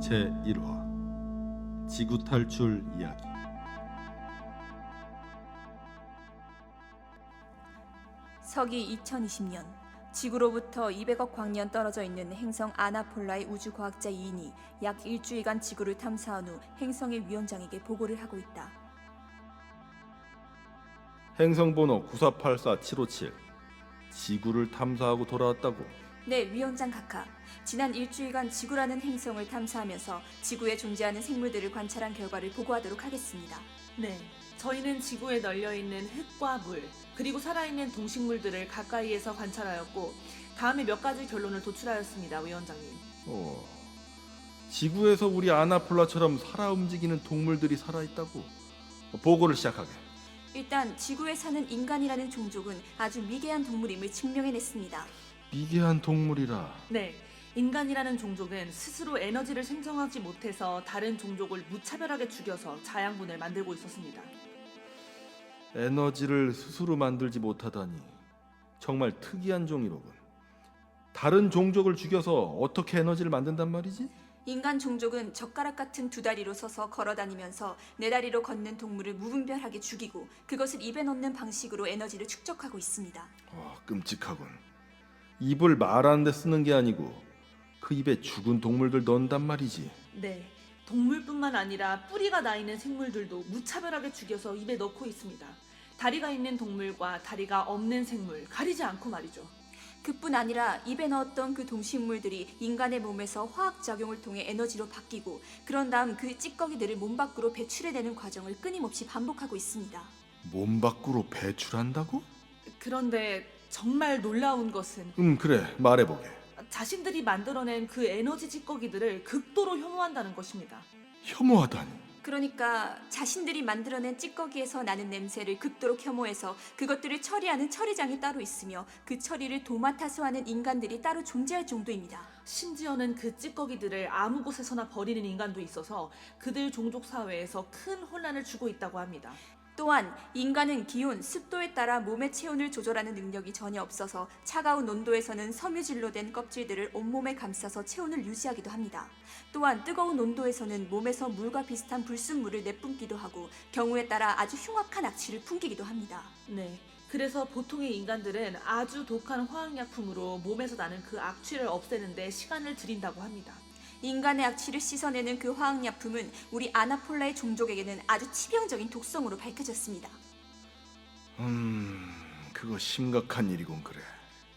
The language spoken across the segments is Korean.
제1화 지구 탈출 이야기. 서기 2020년 지구로부터 200억 광년 떨어져 있는 행성 아나폴라의 우주과학자 2인이 약 일주일간 지구를 탐사한 후 행성의 위원장에게 보고를 하고 있다. 행성번호 9484757. 지구를 탐사하고 돌아왔다고. 네, 위원장 카카. 지난 일주일간 지구라는 행성을 탐사하면서 지구에 존재하는 생물들을 관찰한 결과를 보고하도록 하겠습니다. 네, 저희는 지구에 널려있는 흙과 물, 그리고 살아있는 동식물들을 가까이에서 관찰하였고 다음에 몇 가지 결론을 도출하였습니다, 위원장님. 지구에서 우리 아나폴라처럼 살아 움직이는 동물들이 살아있다고. 보고를 시작하게. 일단 지구에 사는 인간이라는 종족은 아주 미개한 동물임을 증명해냈습니다. 미개한 동물이라. 네, 인간이라는 종족은 스스로 에너지를 생성하지 못해서 다른 종족을 무차별하게 죽여서 자양분을 만들고 있었습니다. 에너지를 스스로 만들지 못하다니 정말 특이한 종이로군. 다른 종족을 죽여서 어떻게 에너지를 만든단 말이지? 인간 종족은 젓가락 같은 두 다리로 서서 걸어다니면서 네 다리로 걷는 동물을 무분별하게 죽이고 그것을 입에 넣는 방식으로 에너지를 축적하고 있습니다. 끔찍하군. 입을 말하는 데 쓰는 게 아니고 그 입에 죽은 동물들 넣는단 말이지. 네, 동물뿐만 아니라 뿌리가 나 있는 생물들도 무차별하게 죽여서 입에 넣고 있습니다. 다리가 있는 동물과 다리가 없는 생물 가리지 않고 말이죠. 그뿐 아니라 입에 넣었던 그 동식물들이 인간의 몸에서 화학작용을 통해 에너지로 바뀌고 그런 다음 그 찌꺼기들을 몸 밖으로 배출해내는 과정을 끊임없이 반복하고 있습니다. 몸 밖으로 배출한다고? 그런데 정말 놀라운 것은 그래, 말해보게. 자신들이 만들어낸 그 에너지 찌꺼기들을 극도로 혐오한다는 것입니다. 혐오하다니. 그러니까 자신들이 만들어낸 찌꺼기에서 나는 냄새를 극도로 혐오해서 그것들을 처리하는 처리장이 따로 있으며 그 처리를 도맡아서 하는 인간들이 따로 존재할 정도입니다. 심지어는 그 찌꺼기들을 아무 곳에서나 버리는 인간도 있어서 그들 종족 사회에서 큰 혼란을 주고 있다고 합니다. 또한 인간은 기온, 습도에 따라 몸의 체온을 조절하는 능력이 전혀 없어서 차가운 온도에서는 섬유질로 된 껍질들을 온몸에 감싸서 체온을 유지하기도 합니다. 또한 뜨거운 온도에서는 몸에서 물과 비슷한 불순물을 내뿜기도 하고 경우에 따라 아주 흉악한 악취를 풍기기도 합니다. 네, 그래서 보통의 인간들은 아주 독한 화학약품으로 몸에서 나는 그 악취를 없애는 데 시간을 들인다고 합니다. 인간의 악취를 씻어내는 그 화학약품은 우리 아나폴라의 종족에게는 아주 치명적인 독성으로 밝혀졌습니다. 그거 심각한 일이군. 그래.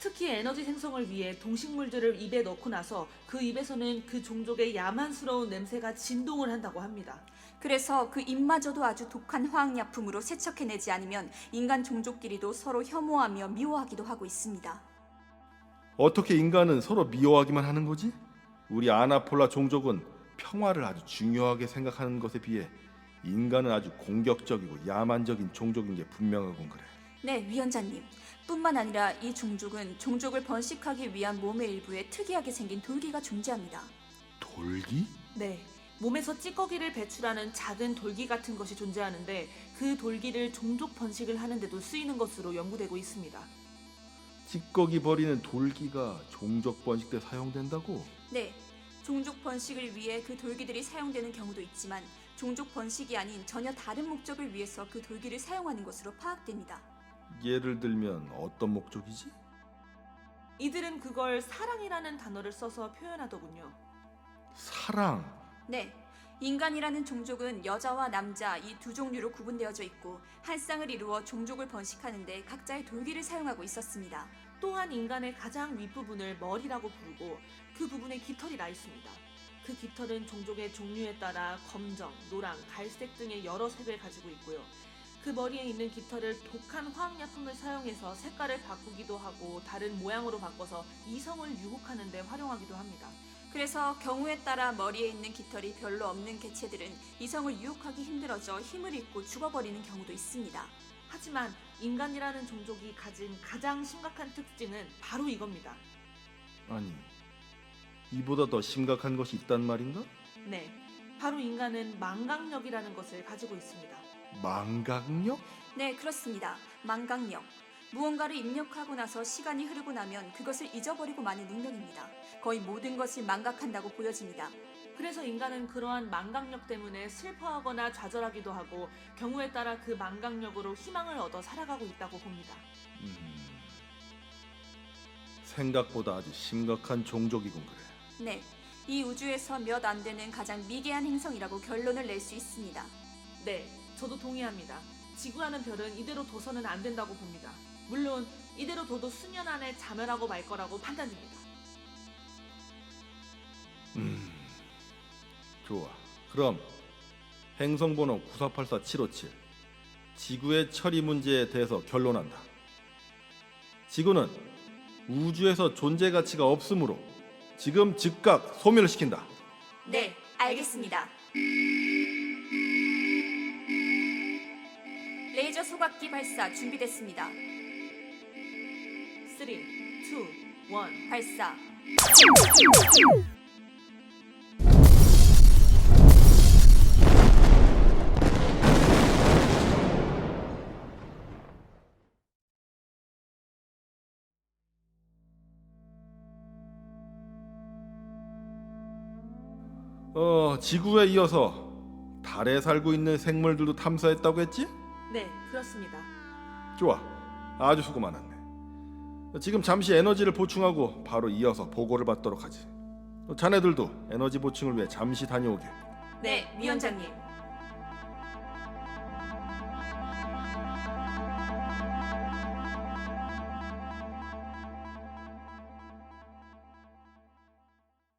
특히 에너지 생성을 위해 동식물들을 입에 넣고 나서 그 입에서는 그 종족의 야만스러운 냄새가 진동을 한다고 합니다. 그래서 그 입마저도 아주 독한 화학약품으로 세척해내지 않으면 인간 종족끼리도 서로 혐오하며 미워하기도 하고 있습니다. 어떻게 인간은 서로 미워하기만 하는 거지? 우리 아나폴라 종족은 평화를 아주 중요하게 생각하는 것에 비해 인간은 아주 공격적이고 야만적인 종족인 게 분명하군. 그래. 네, 위원장님. 뿐만 아니라 이 종족은 종족을 번식하기 위한 몸의 일부에 특이하게 생긴 돌기가 존재합니다. 돌기? 네, 몸에서 찌꺼기를 배출하는 작은 돌기 같은 것이 존재하는데 그 돌기를 종족 번식을 하는 데도 쓰이는 것으로 연구되고 있습니다. 찌꺼기 버리는 돌기가 종족 번식 때 사용된다고? 네, 종족 번식을 위해 그 돌기들이 사용되는 경우도 있지만 종족 번식이 아닌 전혀 다른 목적을 위해서 그 돌기를 사용하는 것으로 파악됩니다. 예를 들면 어떤 목적이지? 이들은 그걸 사랑이라는 단어를 써서 표현하더군요. 사랑. 네, 인간이라는 종족은 여자와 남자 이 두 종류로 구분되어져 있고 한 쌍을 이루어 종족을 번식하는데 각자의 돌기를 사용하고 있었습니다. 또한 인간의 가장 윗부분을 머리라고 부르고 그 부분에 깃털이 나 있습니다. 그 깃털은 종족의 종류에 따라 검정, 노랑, 갈색 등의 여러 색을 가지고 있고요. 그 머리에 있는 깃털을 독한 화학약품을 사용해서 색깔을 바꾸기도 하고 다른 모양으로 바꿔서 이성을 유혹하는 데 활용하기도 합니다. 그래서 경우에 따라 머리에 있는 깃털이 별로 없는 개체들은 이성을 유혹하기 힘들어져 힘을 잃고 죽어버리는 경우도 있습니다. 하지만 인간이라는 종족이 가진 가장 심각한 특징은 바로 이겁니다. 아니, 이보다 더 심각한 것이 있단 말인가? 네, 바로 인간은 망각력이라는 것을 가지고 있습니다. 망각력? 네, 그렇습니다. 망각력. 무언가를 입력하고 나서 시간이 흐르고 나면 그것을 잊어버리고 마는 능력입니다. 거의 모든 것을 망각한다고 보여집니다. 그래서 인간은 그러한 망각력 때문에 슬퍼하거나 좌절하기도 하고 경우에 따라 그 망각력으로 희망을 얻어 살아가고 있다고 봅니다. 생각보다 아주 심각한 종족이군 그래. 네, 이 우주에서 몇 안 되는 가장 미개한 행성이라고 결론을 낼 수 있습니다. 네, 저도 동의합니다. 지구라는 별은 이대로 둬서는 안 된다고 봅니다. 물론 이대로 둬도 수년 안에 자멸하고 말 거라고 판단됩니다. 좋아. 그럼 행성번호 9484757 지구의 처리 문제에 대해서 결론한다. 지구는 우주에서 존재 가치가 없으므로 지금 즉각 소멸을 시킨다. 네, 알겠습니다. 레이저 소각기 발사 준비됐습니다. 3, 2, 1. 발사. 지구에 이어서 달에 살고 있는 생물들도 탐사했다고 했지? 네, 그렇습니다. 좋아. 아주 수고 많았네. 지금 잠시 에너지를 보충하고 바로 이어서 보고를 받도록 하지. 자네들도 에너지 보충을 위해 잠시 다녀오게. 네, 위원장님.